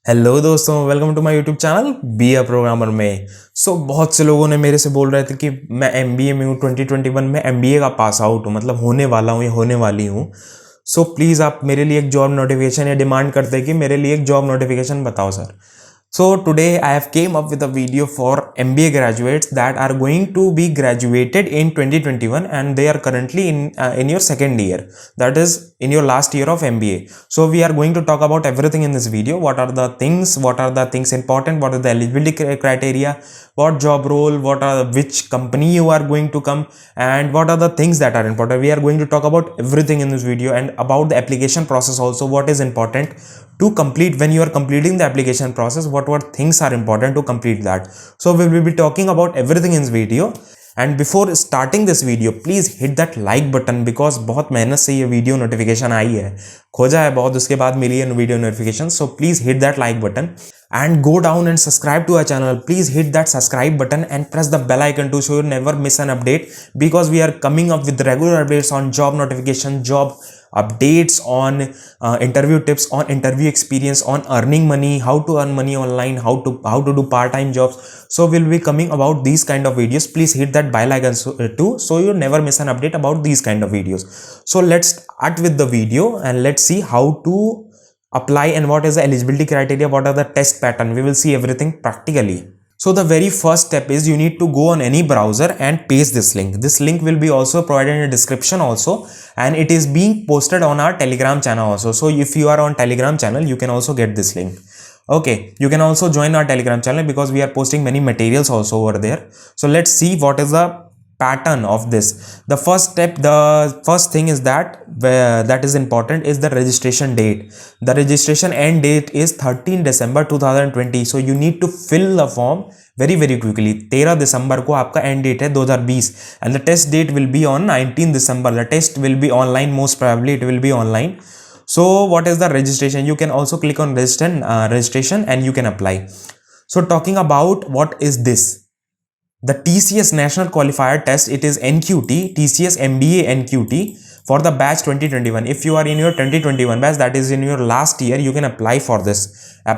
Hello दोस्तों, welcome to my YouTube channel be a programmer में। बहुत से लोगों ने मेरे से बोल रहे थे कि मैं एमबीए में हूँ, 2021 में एमबीए का पास आउट हूँ, मतलब होने वाला हूँ या होने वाली हूँ। प्लीज़ आप मेरे लिए एक जॉब नोटिफिकेशन या डिमांड करते हैं कि मेरे लिए एक जॉब नोटिफिकेशन बताओ sir. Today I have came up with a video for MBA graduates that are going to be graduated in 2021 and they are currently in your second year, that is in your last year of MBA. So we are going to talk about everything in this video. What are the things important, what are the eligibility criteria, what job role, which company you are going to come, and what are the things that are important. We are going to talk about everything in this video and about the application process also, what is important to complete when you are completing the application process, what things are important to complete that. So we will be talking about everything in this video. And before starting this video please hit that like button, because बहुत मेहनत से ये video notification आई है, खोजा है बहुत, उसके बाद मिली है video notification. So please hit that like button and go down and subscribe to our channel. Please hit that subscribe button and press the bell icon to so you never miss an update, because we are coming up with regular updates on job notification, job updates, on interview tips, on interview experience, on earning money, how to earn money online, how to do part-time jobs. So we'll be coming about these kind of videos. Please hit that bell icon too, so you never miss an update about these kind of videos. So let's start with the video and let's see how to apply and what is the eligibility criteria, what are the test pattern. We will see everything practically. So the very first step is you need to go on any browser and paste this link. This link will be also provided in the description also, and it is being posted on our Telegram channel also. So if you are on Telegram channel, you can also get this link. Okay, you can also join our Telegram channel because we are posting many materials also over there. So let's see what is the pattern of this. The first thing is that is important is the registration date. The registration end date is 13 December 2020. So you need to fill the form very quickly. 13 दिसंबर को आपका and date है 2020 and the test date will be on 19 December. The test will be online, most probably it will be online. So what is the registration? You can also click on registration and you can apply. So talking about what is this, the TCS National Qualifier Test, it is NQT, TCS MBA NQT for the batch 2021. If you are in your 2021 batch, that is in your last year, you can apply for this.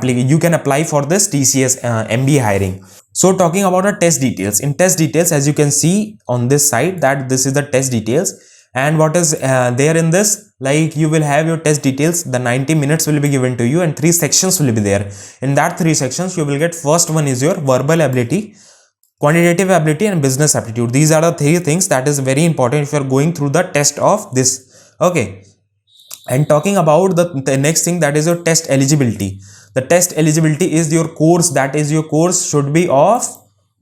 You can apply for this TCS MBA hiring. So talking about the test details. In test details, as you can see on this side, that this is the test details. And what is there in this, like you will have your test details, the 90 minutes will be given to you and 3 sections will be there. In that 3 sections, you will get, first one is your verbal ability, quantitative ability and business aptitude. These are the 3 things that is very important if you are going through the test of this. Okay, and talking about the next thing, that is your test eligibility. The test eligibility is your course, that is your course should be of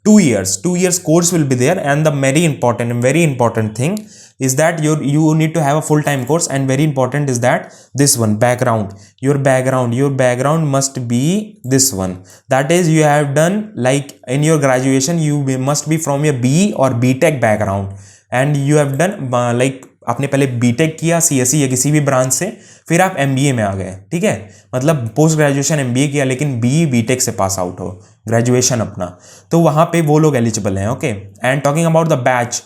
2 years. 2 years course will be there, and the very important thing is that you need to have a full-time course, and very important is that this one, background. Your background must be this one, that is you have done, like in your graduation you must be from your BE or BTech background, and you have done like आपने पहले BTech किया CSE या किसी भी branch से, फिर आप MBA में आ गए, ठीक है, मतलब पोस्ट ग्रेजुएशन एमबीए किया लेकिन बीई बीटेक से पास आउट हो ग्रेजुएशन अपना, तो वहां पे वो लोग एलिजिबल हैं. Okay, and talking about the batch,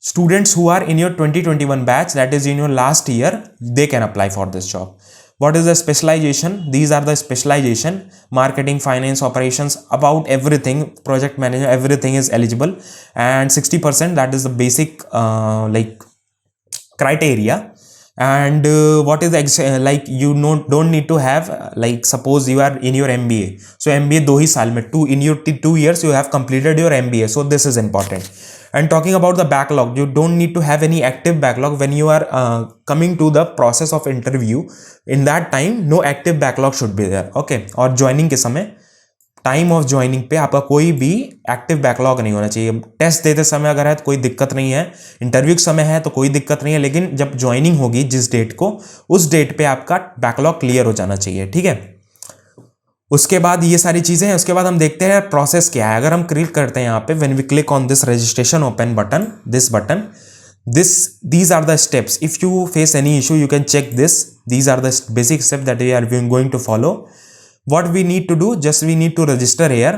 students who are in your 2021 batch, that is in your last year, they can apply for this job. What is the specialization? These are the specialization: marketing, finance, operations, about everything, project manager, everything is eligible. And 60%, that is the basic like criteria. And what is the like you don't need to have like suppose you are in your MBA, so MBA 2 ही साल में, in your 2 years you have completed your MBA, so this is important. And talking about the backlog, you don't need to have any active backlog when you are coming to the process of interview. In that time no active backlog should be there. Okay, और joining के समय, time of joining पे आपका कोई भी active backlog नहीं होना चाहिए. टेस्ट देते समय अगर है तो कोई दिक्कत नहीं है, इंटरव्यू के समय है तो कोई दिक्कत नहीं है, लेकिन जब ज्वाइनिंग होगी जिस डेट को, उस डेट पे आपका बैकलॉग क्लियर हो जाना चाहिए, ठीक है. उसके बाद ये सारी चीजें हैं. उसके बाद हम देखते हैं प्रोसेस क्या है. अगर हम क्लिक करते हैं यहाँ पे, when we click on this registration open button, this button, these are the steps. If you face any issue, you can check this. These are the basic steps that we are going to follow. What we need to do, just we need to register here.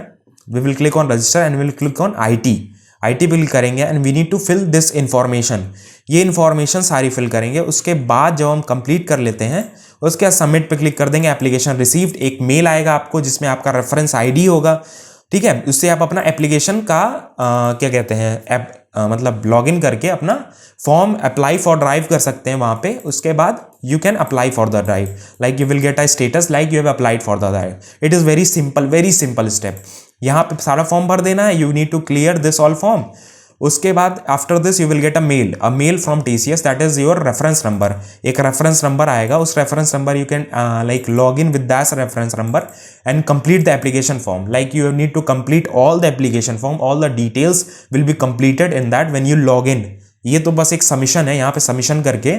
We will click on register and we will click on IT fill करेंगे, and we need to fill this information. ये information सारी fill करेंगे. उसके बाद जब हम complete कर लेते हैं, उसके बाद सबमिट पे क्लिक कर देंगे, एप्लीकेशन रिसीव्ड, एक मेल आएगा आपको जिसमें आपका रेफरेंस आईडी होगा, ठीक है। उससे आप अपना एप्लीकेशन का क्या कहते हैं मतलब लॉगिन करके अपना फॉर्म अप्लाई फॉर ड्राइव कर सकते हैं वहां पे। उसके बाद you can apply for the drive, like you will get a status like you have applied for the drive. It is very simple step. यहाँ पे सारा फॉर्म भर देना है, you need to clear this all form. उसके बाद after this you will get a mail from TCS, that is your reference number. एक reference number आएगा, उस reference number you can like log in with that reference number and complete the application form. Like you need to complete all the application form, all the details will be completed in that when you log in. ये तो बस एक submission है, यहाँ पे submission करके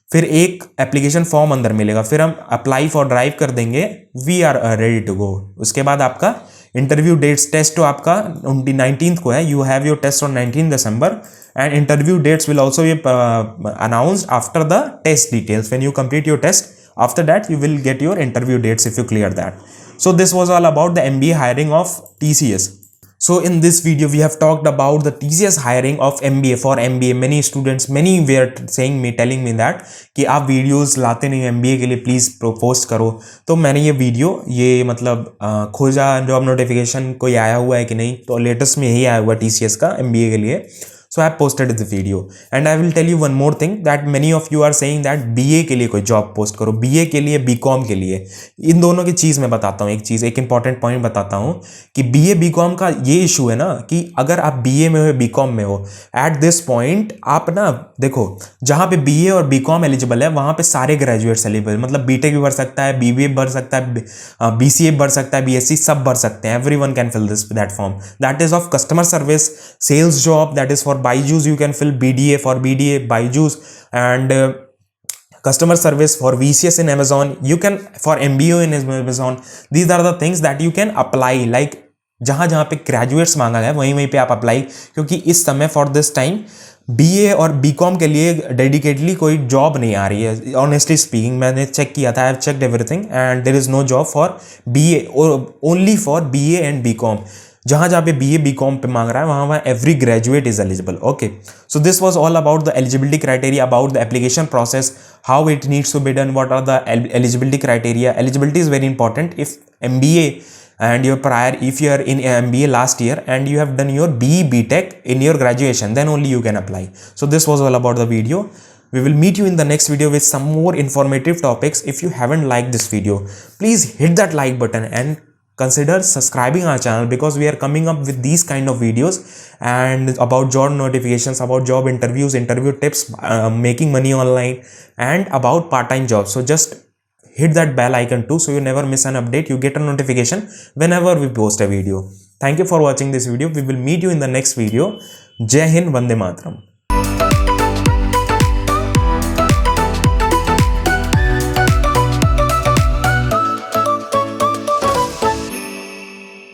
फिर एक एप्लीकेशन फॉर्म अंदर मिलेगा, फिर हम अप्लाई फॉर ड्राइव कर देंगे, we are ready to go. उसके बाद आपका इंटरव्यू डेट्स, टेस्ट तो आपका 19th को है, you have your test on 19 December and interview dates will also be announced after the test details. When you complete your test, after that you will get your interview dates if you clear that. So this was all about the MBA hiring of TCS. So in this video we have talked about the TCS hiring of MBA for MBA. Many students, many were telling me that कि आप videos लाते नहीं MBA के लिए, please post करो। तो मैंने ये video मतलब खोजा जॉब नोटिफिकेशन कोई आया हुआ है कि नहीं, तो लेटेस्ट में यही आया हुआ TCS का MBA के लिए। So I have posted the video and I will tell you one more thing that many of you are saying that BA के लिए कोई जॉब पोस्ट करो, BA के लिए, BCom के लिए। इन दोनों की चीज़ मैं बताता हूँ, एक इंपॉर्टेंट पॉइंट बताता हूँ कि BA BCom का ये इशू है ना कि अगर आप BA में हो, BCom में हो, एट दिस पॉइंट आप ना देखो, जहाँ पे BA और BCom एलिजिबल है वहाँ पे सारे ग्रेजुएट्स एलिजिबल, मतलब BTech भी भर सकता है, BBA भर सकता है, BCA भर सकता है, BSc सब भर सकते हैं। Everyone can fill this that form. That is of customer service, sales job, that is for Byju's. You can fill BDA for BDA, Byju's, and customer service for VCS in Amazon. You can for MBO in Amazon. These are the things that you can apply. Like जहाँ जहाँ पे graduates मांगा गया वहीं पे आप apply, क्योंकि इस समय फॉर दिस टाइम BA और BCom के लिए डेडिकेटली कोई जॉब नहीं आ रही है। ऑनेस्टली स्पीकिंग मैंने चेक किया था, I have checked everything and there is no job for BA और only for BA and BCom। जहाँ जहाँ पे BA BCom पे मांग रहा है वहाँ every graduate is eligible. Okay, so this was all about the eligibility criteria, about the application process, how it needs to be done, what are the eligibility criteria. Eligibility is very important. If MBA and if you are in MBA last year and you have done your BE BTech in your graduation, then only you can apply. So this was all about the video. We will meet you in the next video with some more informative topics. If you haven't liked this video, please hit that like button and consider subscribing our channel, because we are coming up with these kind of videos and about job notifications, about job interviews, interview tips, making money online, and about part-time jobs. So just hit that bell icon too, so you never miss an update. You get a notification whenever we post a video. Thank you for watching this video. We will meet you in the next video. Jai Hind, Vande Mataram.